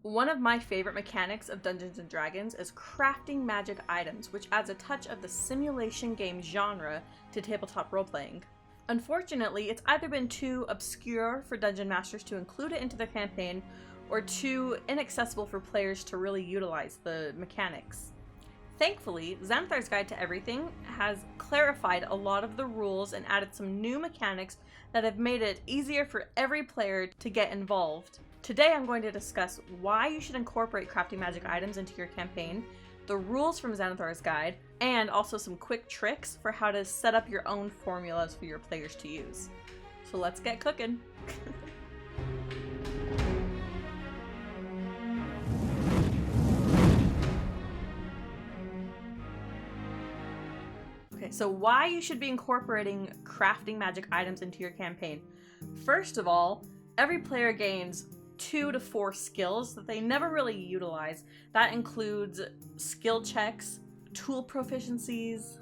One of my favorite mechanics of Dungeons & Dragons is crafting magic items, which adds a touch of the simulation game genre to tabletop role-playing. Unfortunately, it's either been too obscure for dungeon masters to include it into their campaign, or too inaccessible for players to really utilize the mechanics. Thankfully, Xanathar's Guide to Everything has clarified a lot of the rules and added some new mechanics that have made it easier for every player to get involved. Today I'm going to discuss why you should incorporate crafting magic items into your campaign, the rules from Xanathar's Guide, and also some quick tricks for how to set up your own formulas for your players to use. So let's get cooking! Okay, so why you should be incorporating crafting magic items into your campaign. First of all, every player gains 2 to 4 skills that they never really utilize. That includes skill checks, tool proficiencies,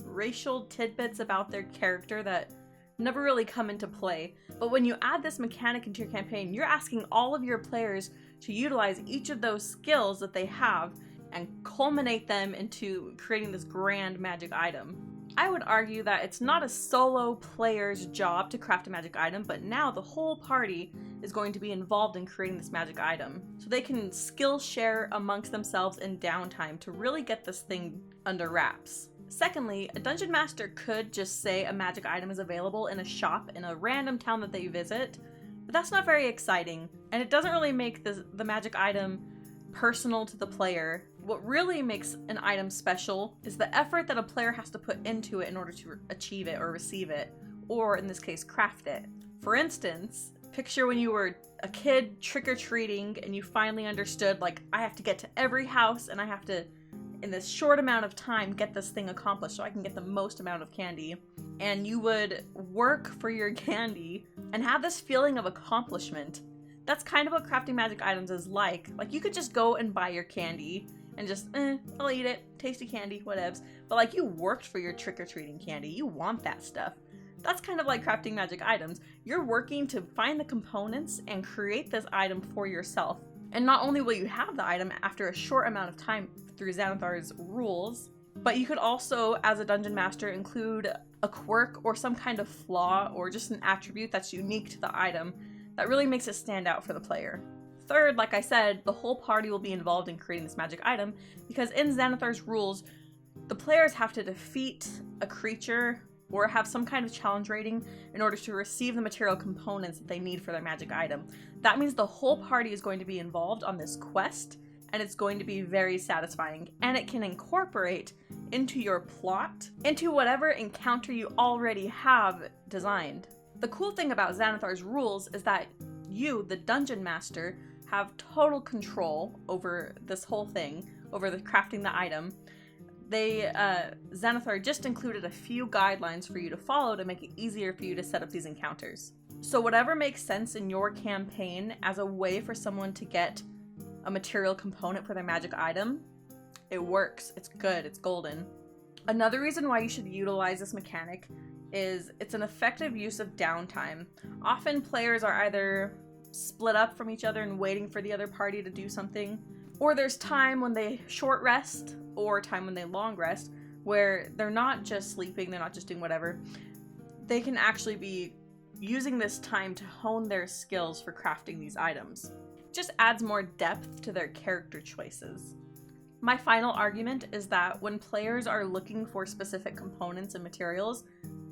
racial tidbits about their character that never really come into play. But when you add this mechanic into your campaign, you're asking all of your players to utilize each of those skills that they have and culminate them into creating this grand magic item. I would argue that it's not a solo player's job to craft a magic item, but now the whole party is going to be involved in creating this magic item. So they can skill share amongst themselves in downtime to really get this thing under wraps. Secondly, a dungeon master could just say a magic item is available in a shop in a random town that they visit, but that's not very exciting, and it doesn't really make the magic item personal to the player. What really makes an item special is the effort that a player has to put into it in order to achieve it or receive it, or in this case, craft it. For instance, picture when you were a kid trick-or-treating and you finally understood, like, I have to get to every house and I have to, in this short amount of time, get this thing accomplished so I can get the most amount of candy. And you would work for your candy and have this feeling of accomplishment. That's kind of what crafting magic items is like. Like, you could just go and buy your candy and just, I'll eat it, tasty candy, whatevs. But like, you worked for your trick-or-treating candy, you want that stuff. That's kind of like crafting magic items. You're working to find the components and create this item for yourself. And not only will you have the item after a short amount of time through Xanathar's rules, but you could also, as a dungeon master, include a quirk or some kind of flaw or just an attribute that's unique to the item that really makes it stand out for the player. Third, like I said, the whole party will be involved in creating this magic item because in Xanathar's rules, the players have to defeat a creature or have some kind of challenge rating in order to receive the material components that they need for their magic item. That means the whole party is going to be involved on this quest, and it's going to be very satisfying, and it can incorporate into your plot, into whatever encounter you already have designed. The cool thing about Xanathar's rules is that you, the dungeon master, have total control over this whole thing, over the crafting the item. Xanathar just included a few guidelines for you to follow to make it easier for you to set up these encounters. So whatever makes sense in your campaign as a way for someone to get a material component for their magic item, it works, it's good, it's golden. Another reason why you should utilize this mechanic is it's an effective use of downtime. Often players are either split up from each other and waiting for the other party to do something, or there's time when they short rest or time when they long rest where they're not just sleeping, they're not just doing whatever. They can actually be using this time to hone their skills for crafting these items. It just adds more depth to their character choices. My final argument is that when players are looking for specific components and materials,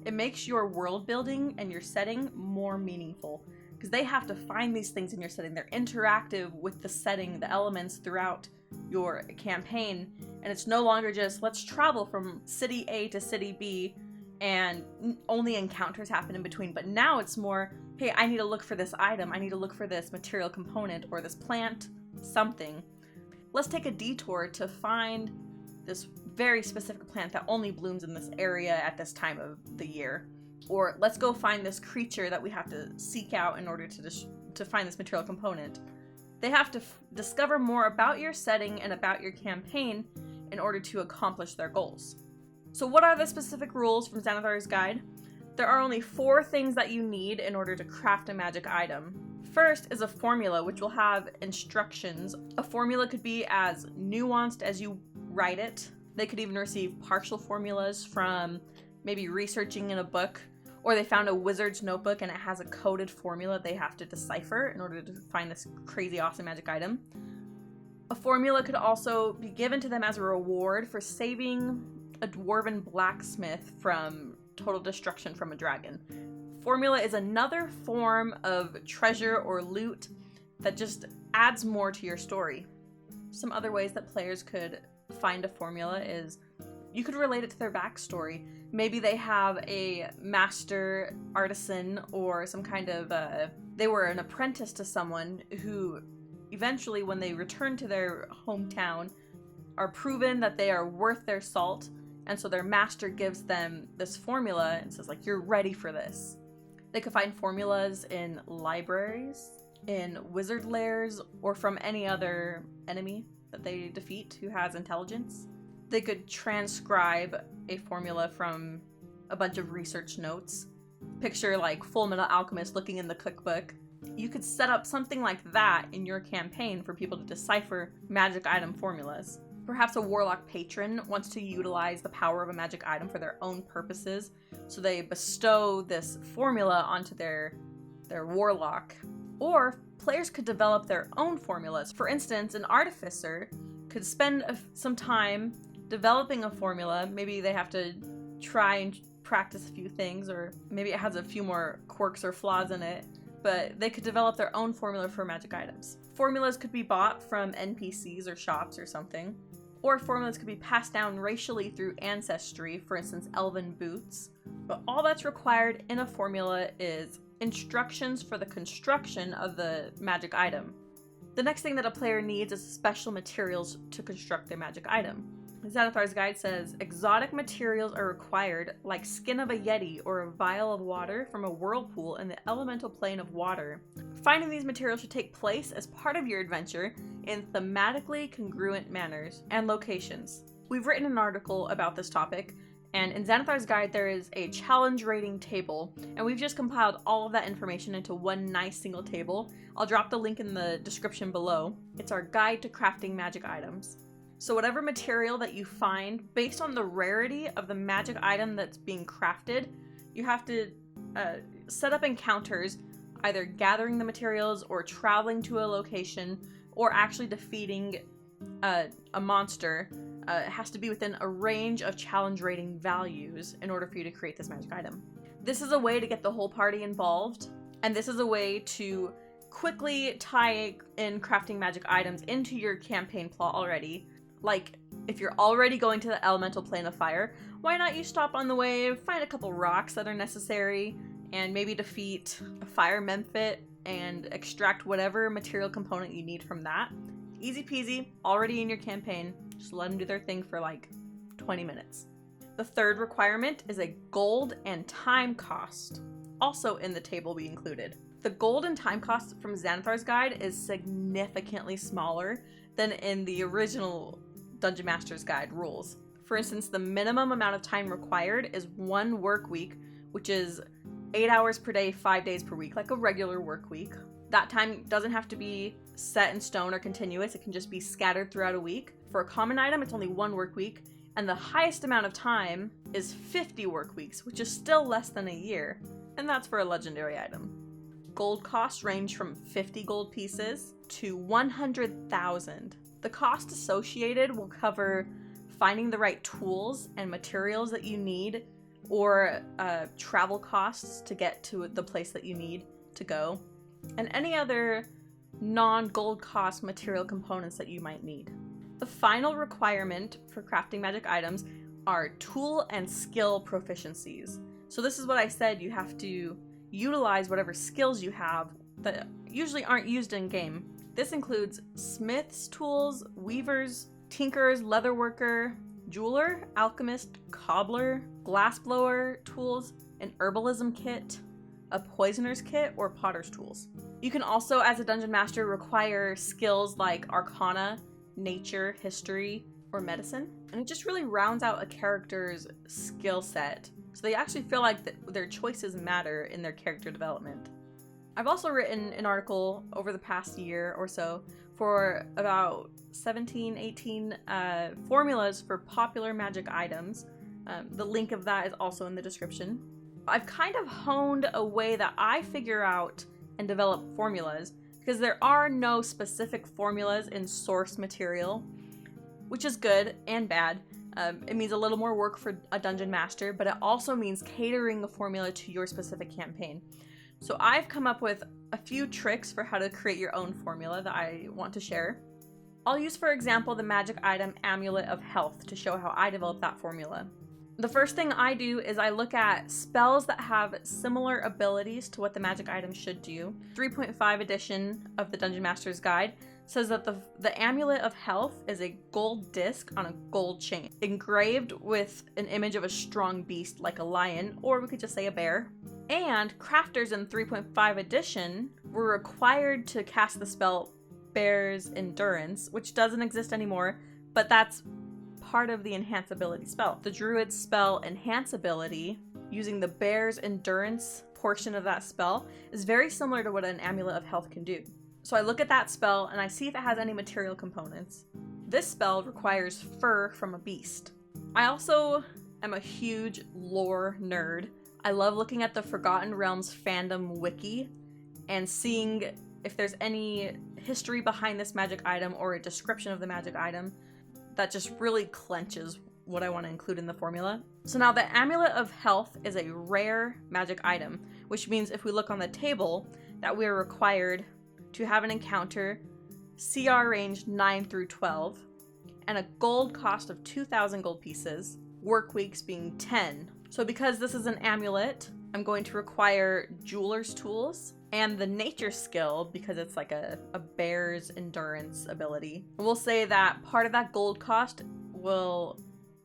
it makes your world building and your setting more meaningful, because they have to find these things in your setting. They're interactive with the setting, the elements throughout your campaign, and it's no longer just let's travel from city A to city B and only encounters happen in between, but now it's more, hey, I need to look for this item, I need to look for this material component or this plant, something. Let's take a detour to find this very specific plant that only blooms in this area at this time of the year. Or let's go find this creature that we have to seek out in order to find this material component. They have to discover more about your setting and about your campaign in order to accomplish their goals. So what are the specific rules from Xanathar's Guide? There are only 4 things that you need in order to craft a magic item. First is a formula, which will have instructions. A formula could be as nuanced as you write it. They could even receive partial formulas from maybe researching in a book, or they found a wizard's notebook and it has a coded formula they have to decipher in order to find this crazy awesome magic item. A formula could also be given to them as a reward for saving a dwarven blacksmith from total destruction from a dragon. Formula is another form of treasure or loot that just adds more to your story. Some other ways that players could find a formula is you could relate it to their backstory. Maybe they have a master artisan or some kind of, they were an apprentice to someone who eventually, when they return to their hometown, are proven that they are worth their salt, and so their master gives them this formula and says, like, you're ready for this. They could find formulas in libraries, in wizard lairs, or from any other enemy that they defeat who has intelligence. They could transcribe a formula from a bunch of research notes. Picture like Full Metal Alchemist looking in the cookbook. You could set up something like that in your campaign for people to decipher magic item formulas. Perhaps a warlock patron wants to utilize the power of a magic item for their own purposes, so they bestow this formula onto their warlock. Or players could develop their own formulas. For instance, an artificer could spend some time developing a formula. Maybe they have to try and practice a few things, or maybe it has a few more quirks or flaws in it, but they could develop their own formula for magic items. Formulas could be bought from NPCs or shops or something. Or formulas could be passed down racially through ancestry, for instance, elven boots. But all that's required in a formula is instructions for the construction of the magic item. The next thing that a player needs is special materials to construct their magic item. Xanathar's guide says, exotic materials are required, like skin of a yeti or a vial of water from a whirlpool in the elemental plane of water. Finding these materials should take place as part of your adventure in thematically congruent manners and locations. We've written an article about this topic, and in Xanathar's guide there is a challenge rating table, and we've just compiled all of that information into one nice single table. I'll drop the link in the description below. It's our guide to crafting magic items. So whatever material that you find, based on the rarity of the magic item that's being crafted, you have to set up encounters, either gathering the materials or traveling to a location or actually defeating a monster. It has to be within a range of challenge rating values in order for you to create this magic item. This is a way to get the whole party involved, and this is a way to quickly tie in crafting magic items into your campaign plot already. Like, if you're already going to the elemental plane of fire, why not you stop on the way, find a couple rocks that are necessary, and maybe defeat a fire memphit and extract whatever material component you need from that. Easy peasy, already in your campaign. Just let them do their thing for like 20 minutes. The third requirement is a gold and time cost, also in the table we included. The gold and time cost from Xanathar's guide is significantly smaller than in the original Dungeon Master's Guide rules. For instance, the minimum amount of time required is 1 work week, which is 8 hours per day, 5 days per week, like a regular work week. That time doesn't have to be set in stone or continuous, it can just be scattered throughout a week. For a common item, it's only 1 work week, and the highest amount of time is 50 work weeks, which is still less than a year, and that's for a legendary item. Gold costs range from 50 gold pieces to 100,000. The cost associated will cover finding the right tools and materials that you need, or travel costs to get to the place that you need to go, and any other non-gold cost material components that you might need. The final requirement for crafting magic items are tool and skill proficiencies. So this is what I said, you have to utilize whatever skills you have that usually aren't used in game. This includes smith's tools, weavers, tinkers, leatherworker, jeweler, alchemist, cobbler, glassblower tools, an herbalism kit, a poisoner's kit, or potter's tools. You can also, as a dungeon master, require skills like arcana, nature, history, or medicine, and it just really rounds out a character's skill set, so they actually feel like their choices matter in their character development. I've also written an article over the past year or so for about 17, 18 formulas for popular magic items. The link of that is also in the description. I've kind of honed a way that I figure out and develop formulas, because there are no specific formulas in source material, which is good and bad. It means a little more work for a dungeon master, but it also means catering a formula to your specific campaign. So I've come up with a few tricks for how to create your own formula that I want to share. I'll use, for example, the magic item Amulet of Health to show how I developed that formula. The first thing I do is I look at spells that have similar abilities to what the magic item should do. 3.5 edition of the Dungeon Master's Guide says that the Amulet of Health is a gold disc on a gold chain, engraved with an image of a strong beast like a lion, or we could just say a bear. And crafters in 3.5 edition were required to cast the spell Bear's Endurance, which doesn't exist anymore, but that's part of the enhance ability spell. The druid's spell enhance ability, using the Bear's Endurance portion of that spell, is very similar to what an Amulet of Health can do. So I look at that spell and I see if it has any material components. This spell requires fur from a beast. I also am a huge lore nerd. I love looking at the Forgotten Realms fandom wiki and seeing if there's any history behind this magic item or a description of the magic item that just really clenches what I want to include in the formula. So now the Amulet of Health is a rare magic item, which means if we look on the table that we are required to have an encounter CR range 9 through 12 and a gold cost of 2,000 gold pieces, work weeks being 10. So because this is an amulet, I'm going to require jeweler's tools and the nature skill, because it's like a bear's endurance ability. And we'll say that part of that gold cost will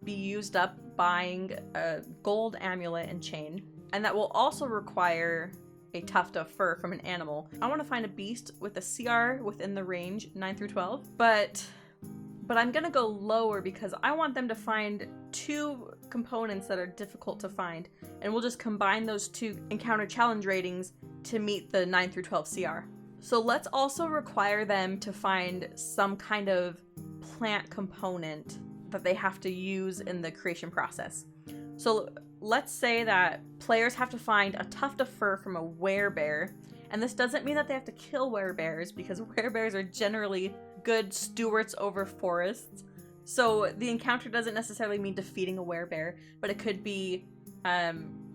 be used up buying a gold amulet and chain, and that will also require a tuft of fur from an animal. I want to find a beast with a CR within the range 9 through 12, but I'm gonna go lower because I want them to find 2 components that are difficult to find, and we'll just combine those 2 encounter challenge ratings to meet the 9 through 12 CR. So let's also require them to find some kind of plant component that they have to use in the creation process. So let's say that players have to find a tuft of fur from a werebear, and this doesn't mean that they have to kill werebears, because werebears are generally good stewards over forests. So the encounter doesn't necessarily mean defeating a werebear, but it could be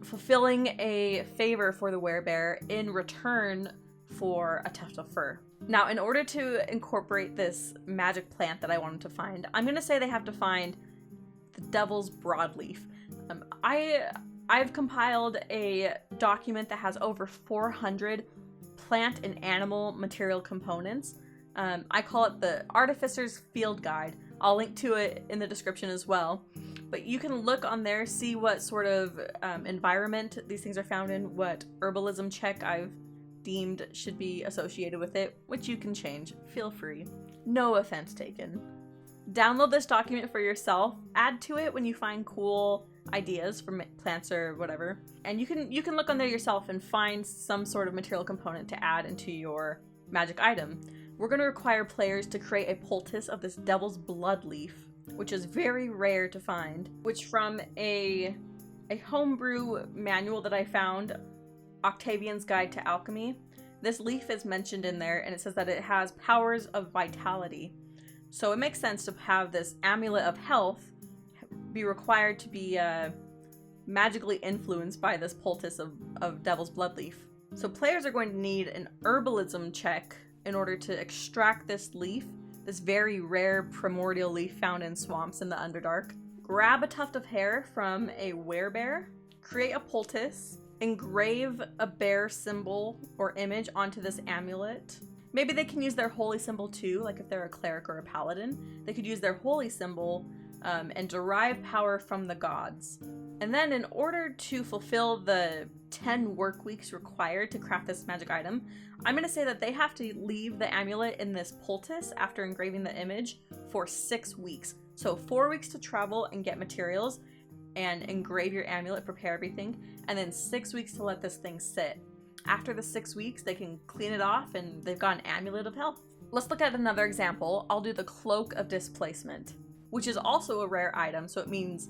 fulfilling a favor for the werebear in return for a tuft of fur. Now, in order to incorporate this magic plant that I wanted to find, I'm going to say they have to find the Devil's Broadleaf. I've compiled a document that has over 400 plant and animal material components. I call it the Artificer's Field Guide. I'll link to it in the description as well. But you can look on there, see what sort of environment these things are found in, what herbalism check I've deemed should be associated with it, which you can change. Feel free. No offense taken. Download this document for yourself. Add to it when you find cool ideas for plants or whatever. And you can look on there yourself and find some sort of material component to add into your magic item. We're going to require players to create a poultice of this Devil's Bloodleaf, which is very rare to find, which from a homebrew manual that I found, Octavian's Guide to Alchemy, this leaf is mentioned in there, and it says that it has powers of vitality. So it makes sense to have this Amulet of Health be required to be magically influenced by this poultice of Devil's Bloodleaf. So players are going to need an herbalism check in order to extract this leaf, this very rare primordial leaf found in swamps in the Underdark. Grab a tuft of hair from a werebear, create a poultice, engrave a bear symbol or image onto this amulet. Maybe they can use their holy symbol too, like if they're a cleric or a paladin, they could use their holy symbol and derive power from the gods. And then in order to fulfill the 10 work weeks required to craft this magic item, I'm going to say that they have to leave the amulet in this poultice after engraving the image for 6 weeks. So 4 weeks to travel and get materials and engrave your amulet, prepare everything, and then 6 weeks to let this thing sit. After the 6 weeks, they can clean it off and they've got an Amulet of Health. Let's look at another example. I'll do the Cloak of Displacement, which is also a rare item, so it means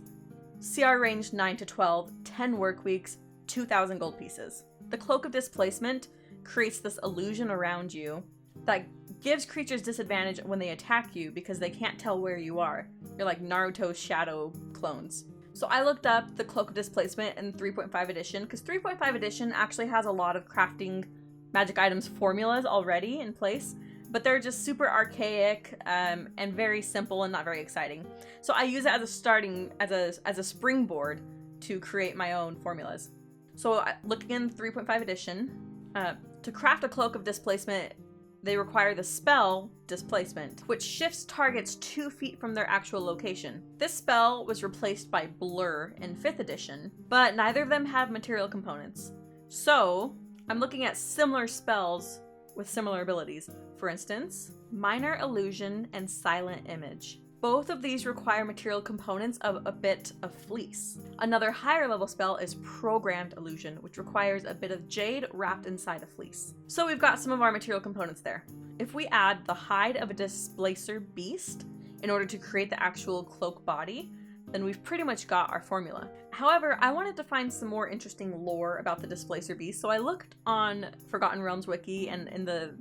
CR range 9 to 12, 10 work weeks, 2,000 gold pieces. The Cloak of Displacement creates this illusion around you that gives creatures disadvantage when they attack you because they can't tell where you are. You're like Naruto's shadow clones. So I looked up the Cloak of Displacement in 3.5 edition because 3.5 edition actually has a lot of crafting magic items formulas already in place, but they're just super archaic and very simple and not very exciting. So I use it as a starting, as a springboard to create my own formulas. So looking in 3.5 edition, to craft a Cloak of Displacement, they require the spell Displacement, which shifts targets 2 feet from their actual location. This spell was replaced by Blur in 5th edition, but neither of them have material components. So I'm looking at similar spells with similar abilities. For instance, Minor Illusion and Silent Image. Both of these require material components of a bit of fleece. Another higher level spell is Programmed Illusion, which requires a bit of jade wrapped inside a fleece. So we've got some of our material components there. If we add the hide of a displacer beast in order to create the actual cloak body, then we've pretty much got our formula. However, I wanted to find some more interesting lore about the displacer beast, so I looked on Forgotten Realms wiki and in the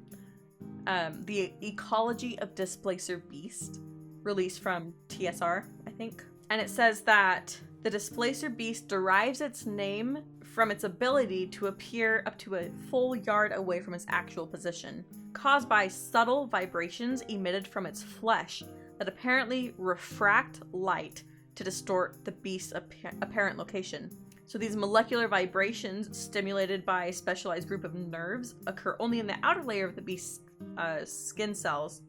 Ecology of Displacer Beast, released from TSR, I think. And it says that the displacer beast derives its name from its ability to appear up to a full yard away from its actual position, caused by subtle vibrations emitted from its flesh that apparently refract light to distort the beast's apparent location. So these molecular vibrations, stimulated by a specialized group of nerves, occur only in the outer layer of the beast's skin cells,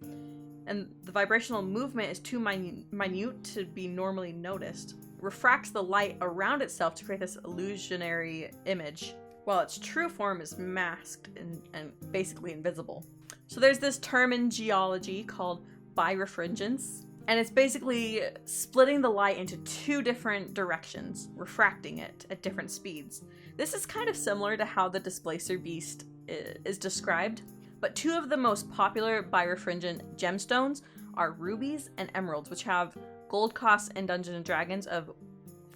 and the vibrational movement is too minute to be normally noticed. Refracts the light around itself to create this illusionary image, while its true form is masked and basically invisible. So there's this term in geology called birefringence, and it's basically splitting the light into 2 different directions, refracting it at different speeds. This is kind of similar to how the displacer beast is described. But 2 of the most popular birefringent gemstones are rubies and emeralds, which have gold costs in Dungeons & Dragons of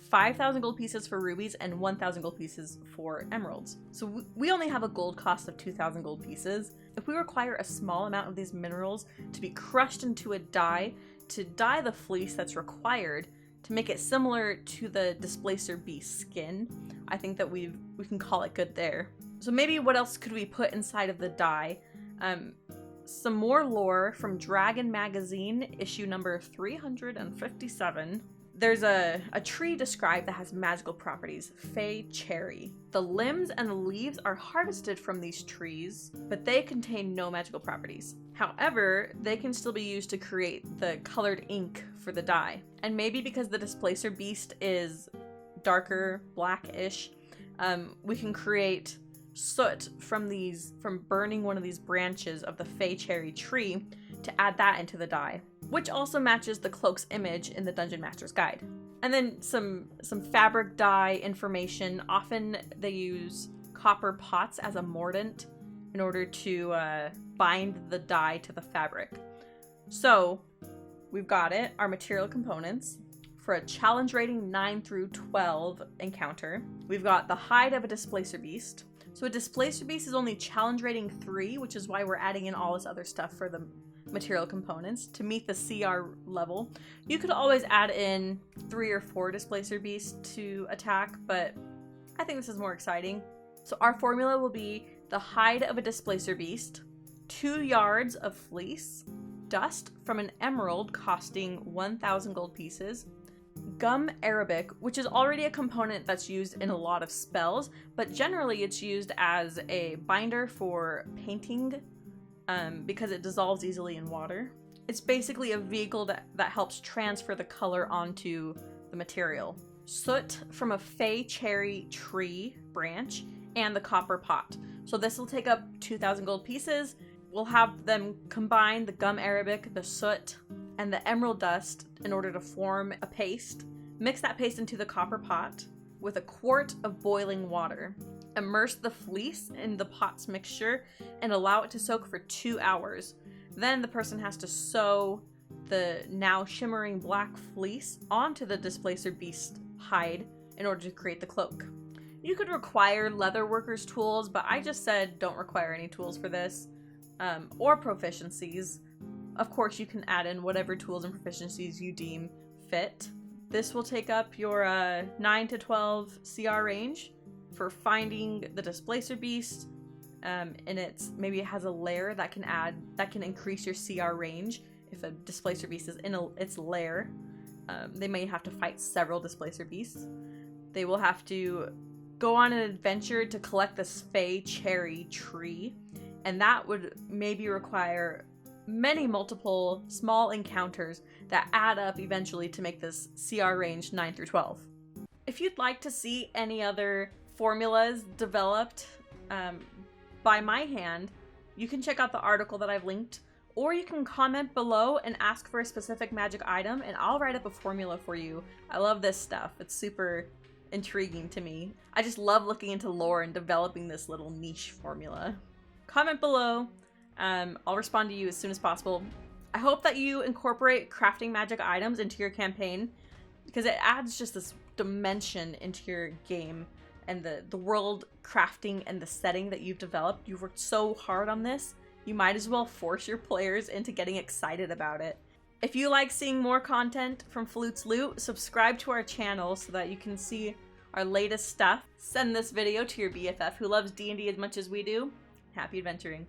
5,000 gold pieces for rubies and 1,000 gold pieces for emeralds. So we only have a gold cost of 2,000 gold pieces. If we require a small amount of these minerals to be crushed into a dye to dye the fleece that's required to make it similar to the displacer beast skin, I think that we can call it good there. So maybe what else could we put inside of the dye? Some more lore from Dragon Magazine, issue number 357. There's a tree described that has magical properties, Fey Cherry. The limbs and the leaves are harvested from these trees, but they contain no magical properties. However, they can still be used to create the colored ink for the dye. And maybe because the displacer beast is darker, blackish, we can create soot from burning one of these branches of the Fey Cherry tree to add that into the dye, which also matches the cloak's image in the Dungeon Master's Guide. And then some fabric dye information. Often they use copper pots as a mordant in order to bind the dye to the fabric. So we've got it, our material components. For a challenge rating 9 through 12 encounter, we've got the hide of a displacer beast. So a displacer beast is only challenge rating 3, which is why we're adding in all this other stuff for the material components to meet the CR level. You could always add in 3 or 4 displacer beasts to attack, but I think this is more exciting. So our formula will be the hide of a displacer beast, 2 yards of fleece, dust from an emerald costing 1,000 gold pieces, gum arabic, which is already a component that's used in a lot of spells, but generally it's used as a binder for painting because it dissolves easily in water. It's basically a vehicle that helps transfer the color onto the material. Soot from a Fey Cherry tree branch and the copper pot. So this will take up 2,000 gold pieces. We'll have them combine the gum arabic, the soot, and the emerald dust in order to form a paste. Mix that paste into the copper pot with a quart of boiling water. Immerse the fleece in the pot's mixture and allow it to soak for 2 hours. Then the person has to sew the now shimmering black fleece onto the displacer beast hide in order to create the cloak. You could require leatherworkers tools, but I just said don't require any tools for this, or proficiencies. Of course, you can add in whatever tools and proficiencies you deem fit. This will take up your 9 to 12 CR range for finding the displacer beast, and maybe it has a lair that can increase your CR range if a displacer beast is in its lair. They may have to fight several displacer beasts. They will have to go on an adventure to collect this Fey cherry tree, and that would maybe require multiple small encounters that add up eventually to make this CR range 9 through 12. If you'd like to see any other formulas developed by my hand, you can check out the article that I've linked, or you can comment below and ask for a specific magic item and I'll write up a formula for you. I love this stuff. It's super intriguing to me. I just love looking into lore and developing this little niche formula. Comment below. I'll respond to you as soon as possible. I hope that you incorporate crafting magic items into your campaign because it adds just this dimension into your game and the world crafting and the setting that you've developed. You've worked so hard on this, you might as well force your players into getting excited about it. If you like seeing more content from Flutes Loot, subscribe to our channel so that you can see our latest stuff. Send this video to your BFF who loves D&D as much as we do. Happy adventuring.